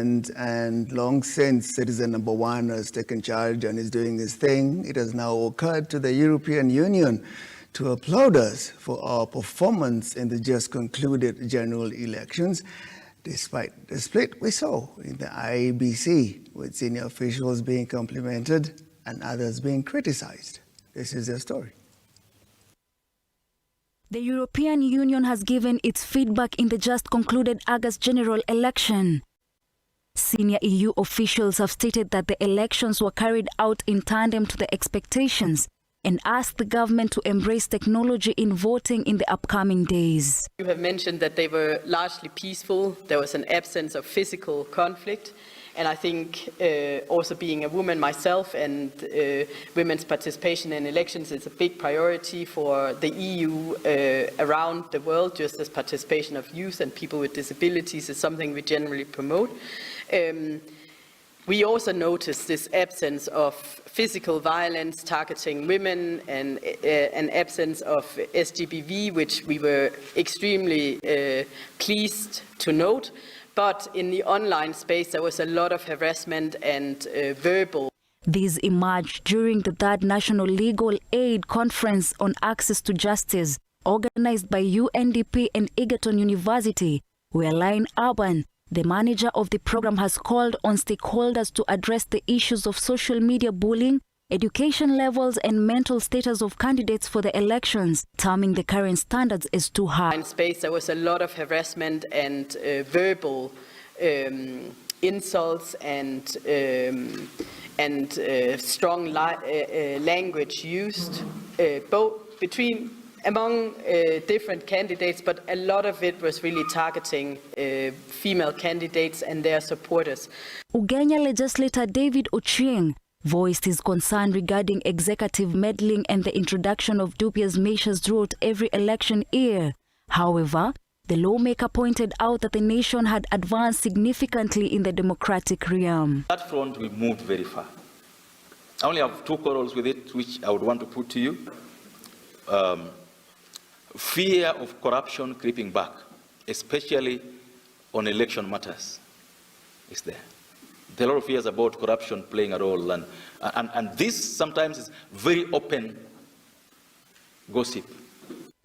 government, and long since citizen number one has taken charge and is doing his thing, it has now occurred to the European Union to applaud us for our performance in the just concluded general elections, despite the split we saw in the IEBC, with senior officials being complimented and others being criticized. This is their story. The European Union has given its feedback in the just concluded August general election. Senior EU officials have stated that the elections were carried out in tandem to the expectations and asked the government to embrace technology in voting in the upcoming days. You have mentioned that they were largely peaceful. There was an absence of physical conflict. And I think also being a woman myself, and women's participation in elections is a big priority for the EU around the world, just as participation of youth and people with disabilities is something we generally promote. We also noticed this absence of physical violence targeting women and an absence of SGBV, which we were extremely pleased to note. But in the online space, there was a lot of harassment and verbal. These emerged during the third National Legal Aid Conference on Access to Justice, organized by UNDP and Egerton University, where Line Urban, the manager of the program, has called on stakeholders to address the issues of social media bullying, education levels and mental status of candidates for the elections, terming the current standards as too high. In space, there was a lot of harassment and verbal insults and strong language used, both among different candidates, but a lot of it was really targeting female candidates and their supporters. Ugenya legislator David Ochieng voiced his concern regarding executive meddling and the introduction of dubious measures throughout every election year. However, the lawmaker pointed out that the nation had advanced significantly in the democratic realm. That front, we moved very far. I only have two quarrels with it, which I would want to put to you. Fear of corruption creeping back, especially on election matters, is there. There are a lot of fears about corruption playing a role, and this sometimes is very open gossip.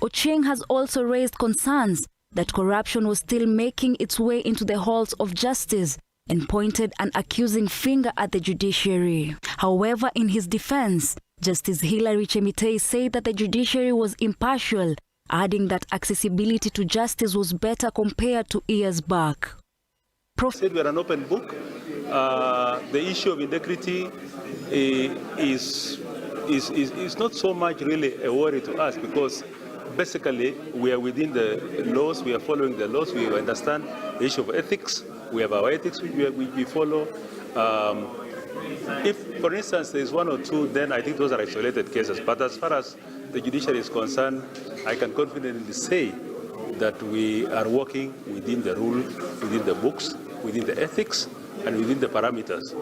Ochieng has also raised concerns that corruption was still making its way into the halls of justice and pointed an accusing finger at the judiciary. However, in his defense, Justice Hilary Chemitei said that the judiciary was impartial, adding that accessibility to justice was better compared to years back. Said we're an open book. The issue of integrity is not so much really a worry to us, because basically we are within the laws, we are following the laws, we understand the issue of ethics, we have our ethics which we follow. If, for instance, there's one or two, then I think those are isolated cases. But as far as the judiciary is concerned, I can confidently say that we are working within the rule, within the books, within the ethics, and within the parameters.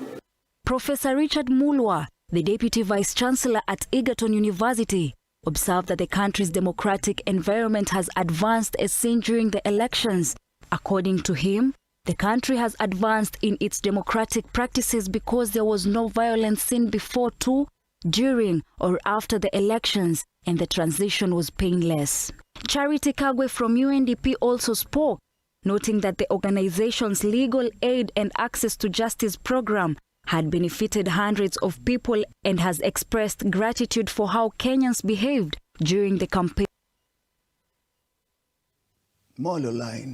Professor Richard Mulwa, the Deputy Vice-Chancellor at Egerton University, observed that the country's democratic environment has advanced as seen during the elections. According to him, the country has advanced in its democratic practices because there was no violence seen before, during, or after the elections, and the transition was painless. Charity Kagwe from UNDP also spoke, noting that the organization's Legal Aid and Access to Justice program had benefited hundreds of people and has expressed gratitude for how Kenyans behaved during the campaign. Molo line.